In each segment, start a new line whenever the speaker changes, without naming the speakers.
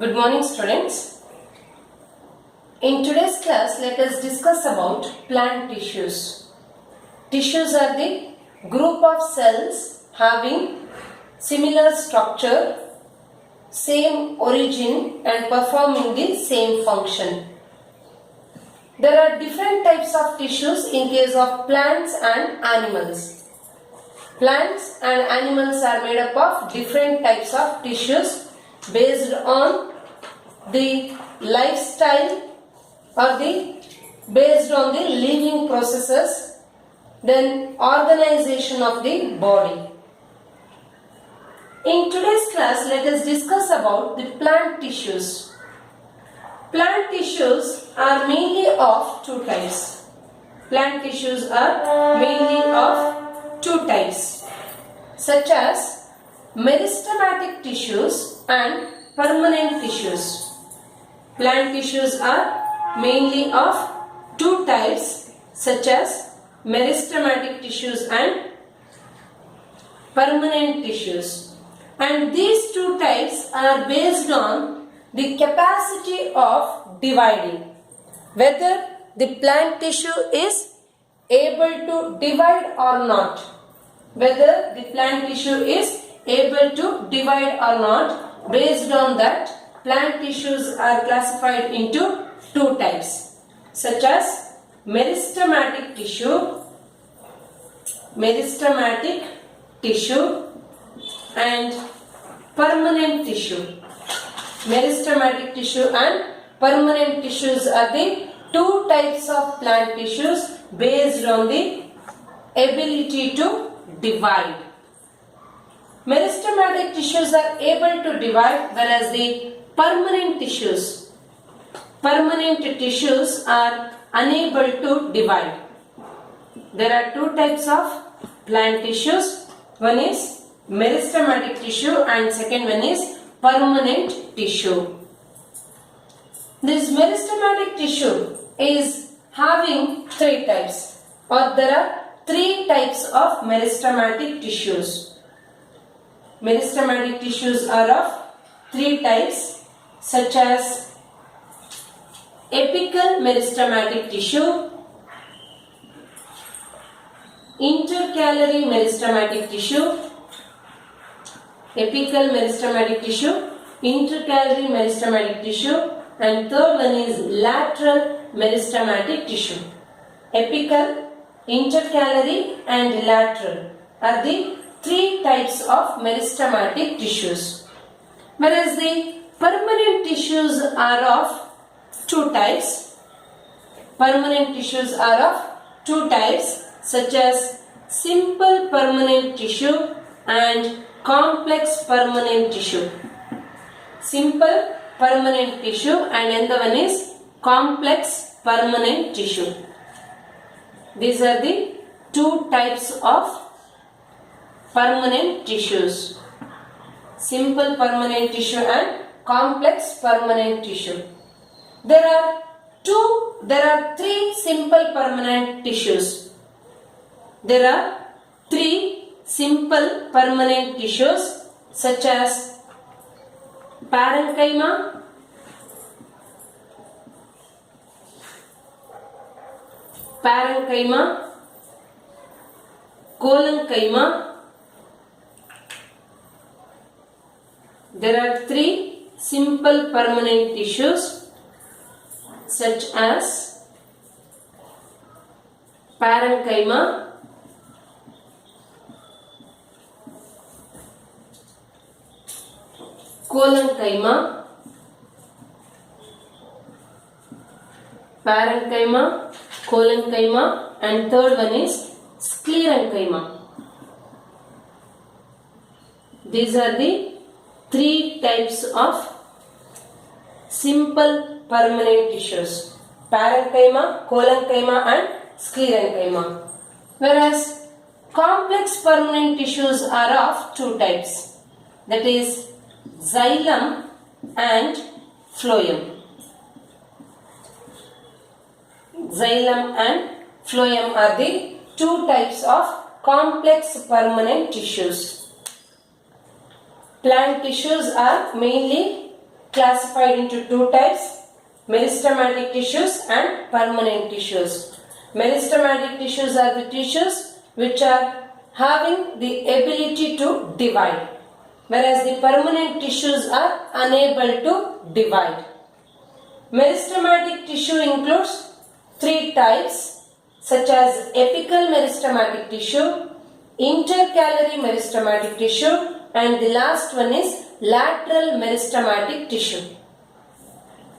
Good morning, students. In today's class, let us discuss about plant tissues. Tissues are the group of cells having similar structure, same origin and performing the same function. There are different types of tissues in case of plants and animals. Plants and animals are made up of different types of tissues based on the lifestyle or based on the living processes, then organization of the body. In today's class, let us discuss about the plant tissues. Plant tissues are mainly of two types. Plant tissues are mainly of two types, such as meristematic tissues and permanent tissues. Plant tissues are mainly of two types, such as meristematic tissues and permanent tissues. And these two types are based on the capacity of dividing, whether the plant tissue is able to divide or not. Whether the plant tissue is able to divide or not, based on that, plant tissues are classified into two types, such as meristematic tissue and permanent tissue. Meristematic tissue and permanent tissues are the two types of plant tissues based on the ability to divide. Meristematic tissues are able to divide, whereas the permanent tissues are unable to divide. There are two types of plant tissues. One is meristematic tissue and second one is permanent tissue. This meristematic tissue is having three types, or there are three types of meristematic tissues. Meristematic tissues are of three types, such as apical meristematic tissue, intercalary meristematic tissue, apical meristematic tissue, intercalary meristematic tissue, and third one is lateral meristematic tissue. Apical, intercalary and lateral are the three types of meristematic tissues. Whereas the permanent tissues are of two types. Permanent tissues are of two types, such as simple permanent tissue and complex permanent tissue. Simple permanent tissue and another one is complex permanent tissue. These are the two types of permanent tissues. Simple permanent tissue and complex permanent tissue. There are three simple permanent tissues. There are three simple permanent tissues, such as parenchyma, collenchyma. There are three simple permanent tissues, such as parenchyma, collenchyma, and third one is sclerenchyma. These are the three types of simple permanent tissues: parenchyma, collenchyma and sclerenchyma. Whereas complex permanent tissues are of two types, that is xylem and phloem. Xylem and phloem are the two types of complex permanent tissues. Plant tissues are mainly classified into two types: meristematic tissues and permanent tissues. Meristematic tissues are the tissues which are having the ability to divide, whereas the permanent tissues are unable to divide. Meristematic tissue includes three types, such as apical meristematic tissue, intercalary meristematic tissue, and the last one is lateral meristematic tissue.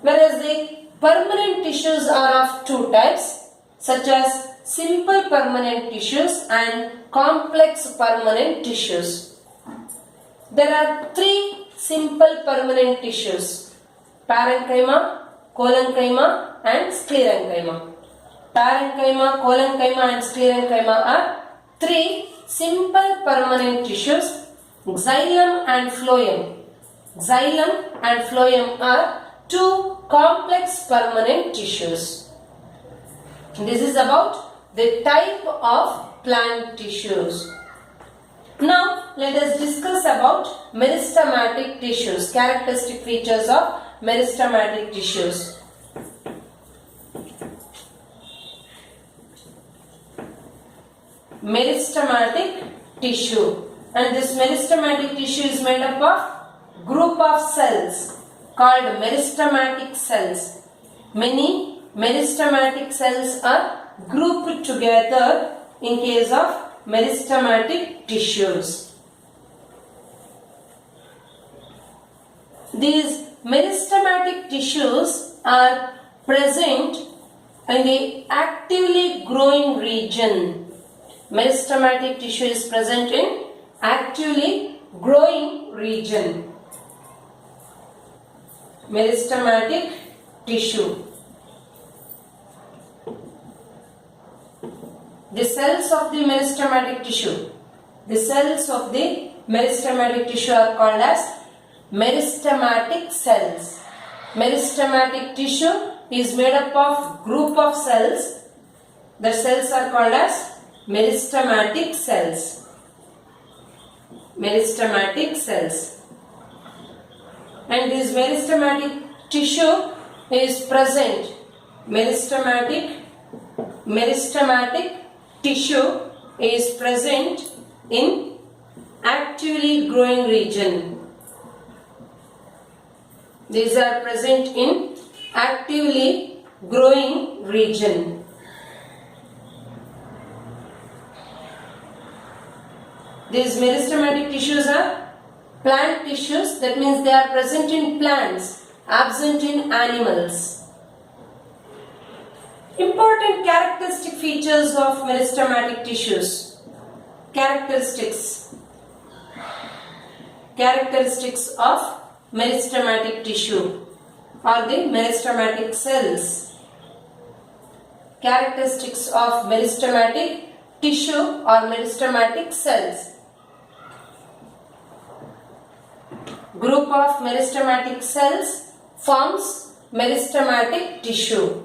Whereas the permanent tissues are of two types, such as simple permanent tissues and complex permanent tissues. There are three simple permanent tissues: parenchyma, collenchyma and sclerenchyma. Parenchyma, collenchyma and sclerenchyma are three simple permanent tissues. Xylem and phloem. Xylem and phloem are two complex permanent tissues. This is about the type of plant tissues. Now let us discuss about meristematic tissues, characteristic features of meristematic tissues. Meristematic tissue, and this meristematic tissue is made up of group of cells called meristematic cells. Many meristematic cells are grouped together in case of meristematic tissues. These meristematic tissues are present in the actively growing region. Meristematic tissue is present in actively growing region. Meristematic tissue. The cells of the meristematic tissue. The cells of the meristematic tissue are called as meristematic cells. Meristematic tissue is made up of group of cells. The cells are called as meristematic cells. Meristematic cells. And this meristematic tissue is present. Meristematic tissue is present in actively growing region. These are present in actively growing region. These meristematic tissues are plant tissues, that means they are present in plants, absent in animals. Important characteristic features of meristematic tissues. Characteristics of meristematic tissue or the meristematic cells. Characteristics of meristematic tissue or meristematic cells. Group of meristematic cells forms meristematic tissue.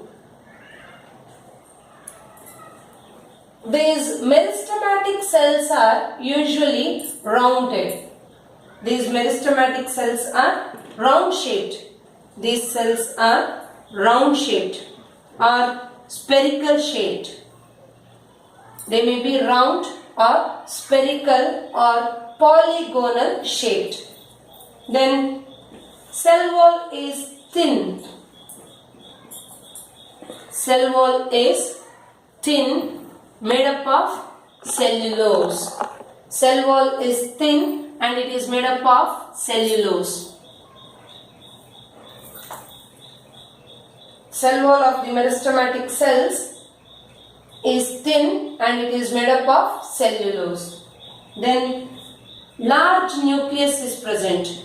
These meristematic cells are usually rounded. These meristematic cells are round shaped. These cells are round shaped or spherical shaped. They may be round or spherical or polygonal shaped. Then cell wall is thin. Cell wall is thin, made up of cellulose. Cell wall is thin and it is made up of cellulose. Cell wall of the meristematic cells is thin and it is made up of cellulose. Then large nucleus is present.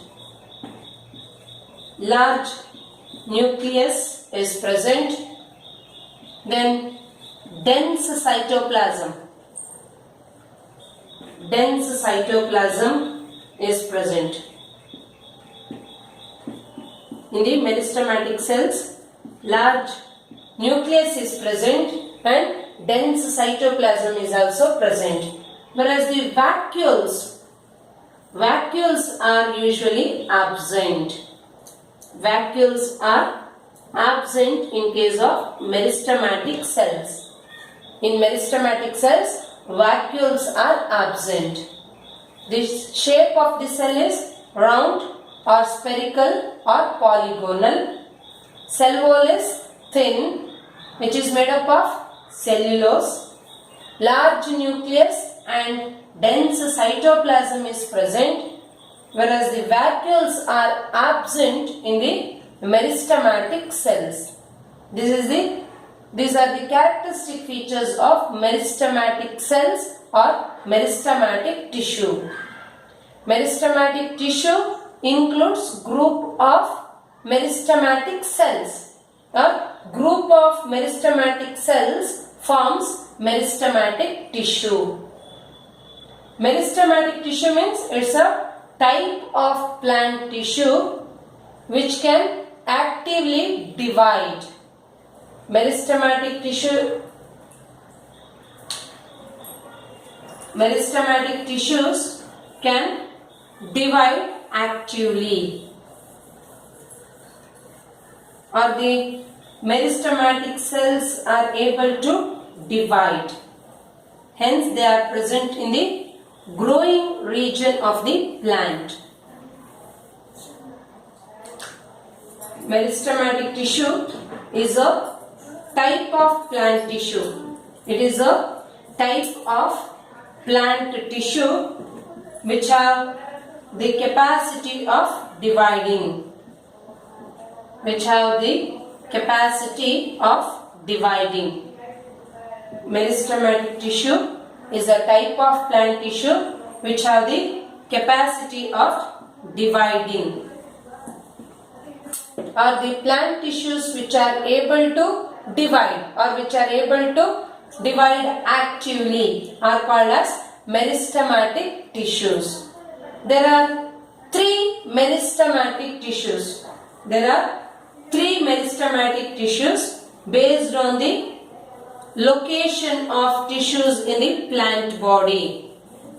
Large nucleus is present. Then dense cytoplasm. Dense cytoplasm is present. In the meristematic cells, large nucleus is present and dense cytoplasm is also present. Whereas the vacuoles are usually absent. vacuoles are absent in case of meristematic cells. In meristematic cells, vacuoles are absent. The shape of the cell is round or spherical or polygonal. Cell wall is thin, which is made up of cellulose. Large nucleus and dense cytoplasm is present, whereas the vacuoles are absent in the meristematic cells. These are the characteristic features of meristematic cells or meristematic tissue. Meristematic tissue includes group of meristematic cells. A group of meristematic cells forms meristematic tissue. Meristematic tissue means it's a type of plant tissue which can actively divide. Meristematic tissues can divide actively, or the meristematic cells are able to divide. Hence, they are present in the growing region of the plant. Meristematic tissue is a type of plant tissue. It is a type of plant tissue which have the capacity of dividing. Meristematic tissue is a type of plant tissue which have the capacity of dividing. Or the plant tissues which are able to divide or which are able to divide actively are called as meristematic tissues. There are three meristematic tissues. Based on the location of tissues in the plant body.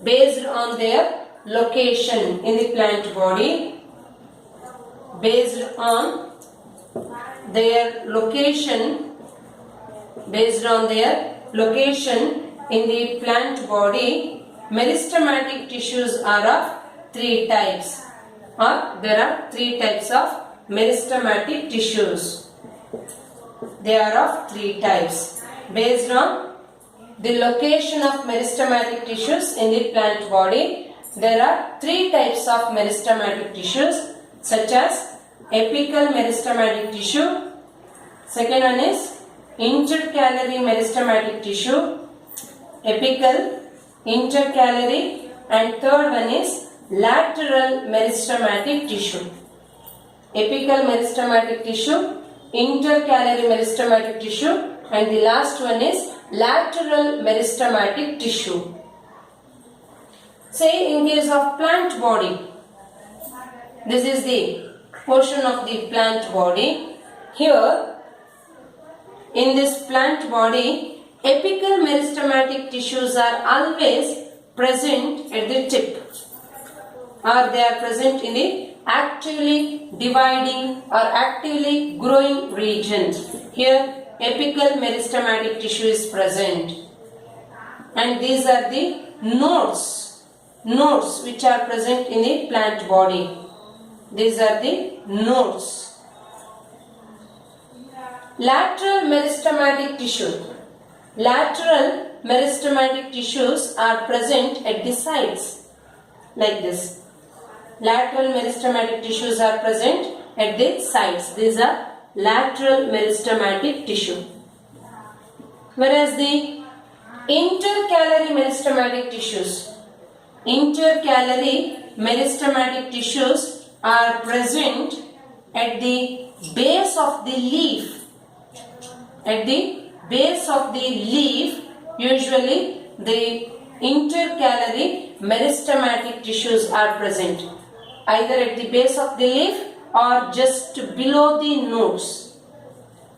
Based on their location in the plant body. Based on their location in the plant body, meristematic tissues are of three types, or there are three types of meristematic tissues. They are of three types. Based on the location of meristematic tissues in the plant body, there are three types of meristematic tissues, such as apical meristematic tissue, second one is intercalary meristematic tissue, apical, intercalary, and third one is lateral meristematic tissue. Apical meristematic tissue, intercalary meristematic tissue, and the last one is lateral meristematic tissue. Say in case of plant body, this is the portion of the plant body. Here in this plant body, apical meristematic tissues are always present at the tip, or they are present in the actively dividing or actively growing region. Here apical meristematic tissue is present, and these are the nodes which are present in the plant body. These are the nodes. Lateral meristematic tissue. Lateral meristematic tissues are present at the sides, like this. Lateral meristematic tissues are present at the sides. These are lateral meristematic tissue. Whereas the intercalary meristematic tissues are present at the base of the leaf. At the base of the leaf, usually the intercalary meristematic tissues are present, either at the base of the leaf or just below the nodes.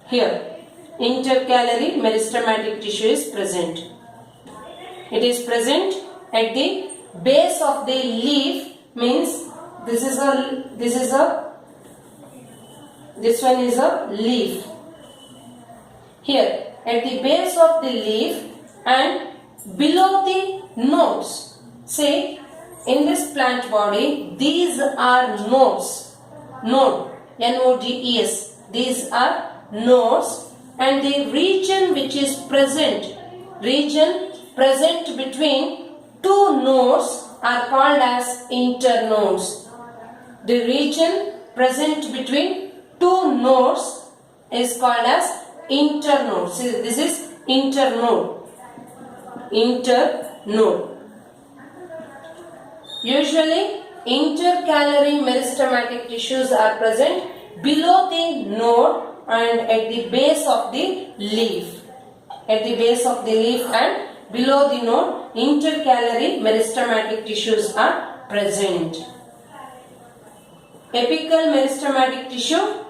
Here, intercalary meristematic tissue is present. It is present at the base of the leaf, means this is a This one is a leaf. Here, at the base of the leaf and below the nodes. Say, in this plant body, these are nodes. Node, N-O-D-E-S. These are nodes, and the region which is present between two nodes are called as internodes. The region present between two nodes is called as internode. See, this is internode. Internode. Usually, intercalary meristematic tissues are present below the node and at the base of the leaf. At the base of the leaf and below the node, intercalary meristematic tissues are present. Apical meristematic tissue.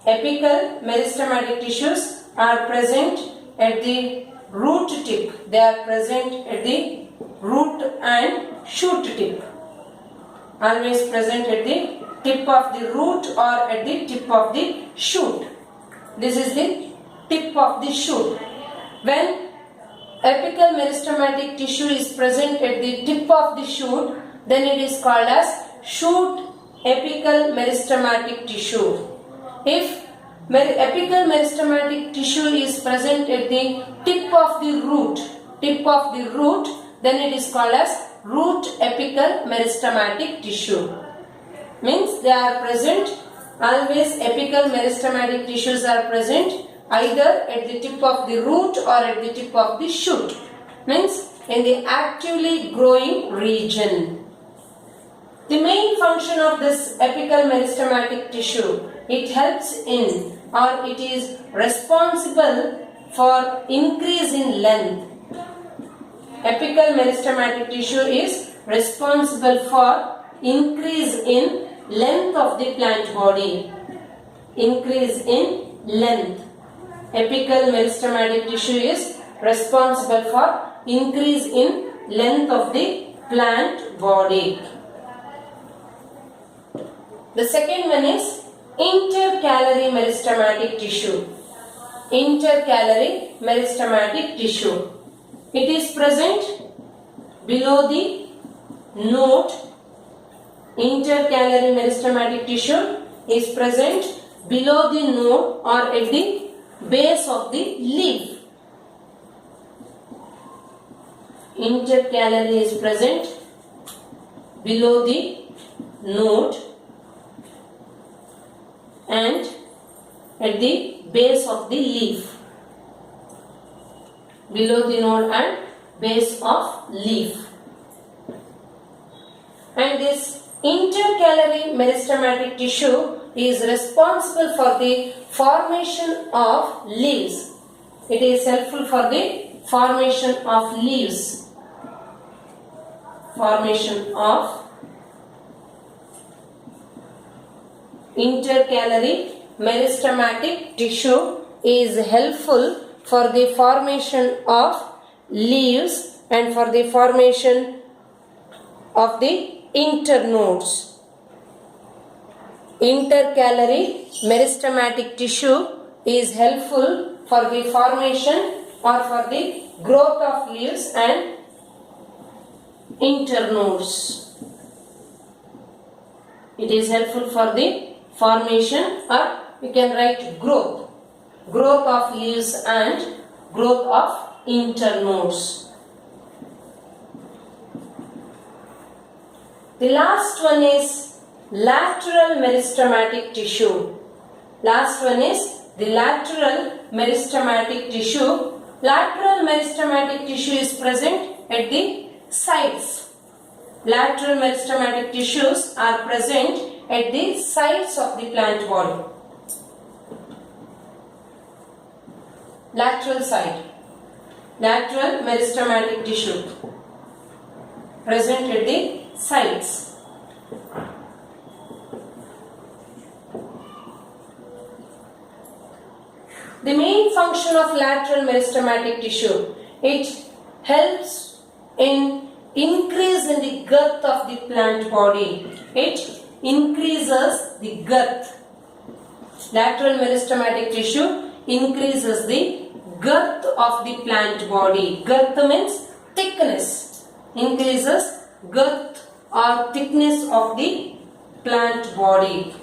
Apical meristematic tissues are present at the root tip. They are present at the root and shoot tip. Always present at the tip of the root or at the tip of the shoot. This is the tip of the shoot. When apical meristematic tissue is present at the tip of the shoot, then it is called as shoot apical meristematic tissue. If apical meristematic tissue is present at the tip of the root, then it is called as root apical meristematic tissue. Means they are present, always apical meristematic tissues are present either at the tip of the root or at the tip of the shoot. Means in the actively growing region. The main function of this apical meristematic tissue, it helps in or it is responsible for increase in length. Apical meristematic tissue is responsible for increase in length of the plant body. Increase in length. Apical meristematic tissue is responsible for increase in length of the plant body. The second one is intercalary meristematic tissue. Intercalary meristematic tissue. It is present below the node. Intercalary meristematic tissue is present below the node or at the base of the leaf. Intercalary is present below the node and at the base of the leaf. Below the node and base of leaf. And this intercalary meristematic tissue is responsible for the formation of leaves. It is helpful for the formation of leaves. Formation of intercalary meristematic tissue is helpful for the formation of leaves and for the formation of the internodes. Intercalary meristematic tissue is helpful for the formation or for the growth of leaves and internodes. It is helpful for the formation, or you can write growth of leaves and growth of internodes. The last one is lateral meristematic tissue. Last one is the lateral meristematic tissue. Lateral meristematic tissue is present at the sides. Lateral meristematic tissues are present at the sides of the plant body. Lateral side. Lateral meristematic tissue present at the sides. The main function of lateral meristematic tissue, it helps in increase in the girth of the plant body. It increases the girth. Lateral meristematic tissue increases the girth of the plant body. Girth means thickness. Increases girth or thickness of the plant body.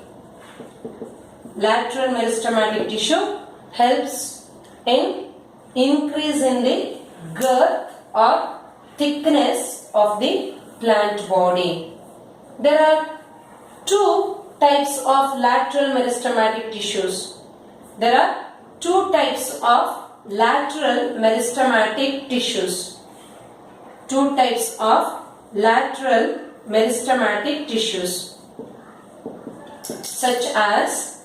Lateral meristematic tissue helps in increase in the girth or thickness of the plant body. There are two types of lateral meristematic tissues. There are two types of lateral meristematic tissues. Two types of lateral meristematic tissues, such as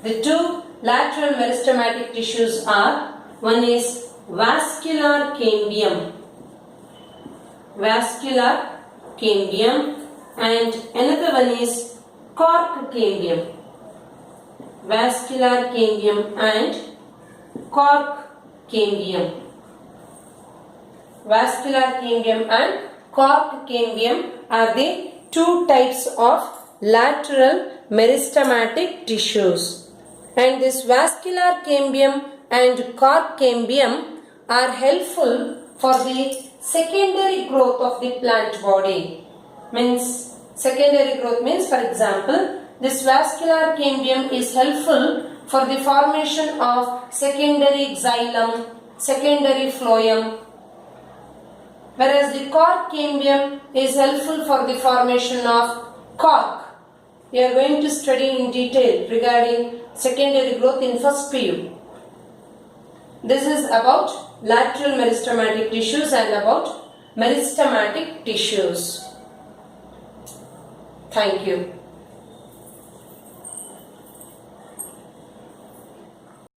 the two lateral meristematic tissues are, one is vascular cambium, and another one is cork cambium. Vascular cambium and cork cambium. Vascular cambium and cork cambium are the two types of lateral meristematic tissues. And this vascular cambium and cork cambium are helpful for the secondary growth of the plant body. Means secondary growth means, for example, this vascular cambium is helpful for the formation of secondary xylem, secondary phloem, whereas the cork cambium is helpful for the formation of cork. We are going to study in detail regarding secondary growth in first PU. This is about lateral meristematic tissues and about meristematic tissues. Thank you.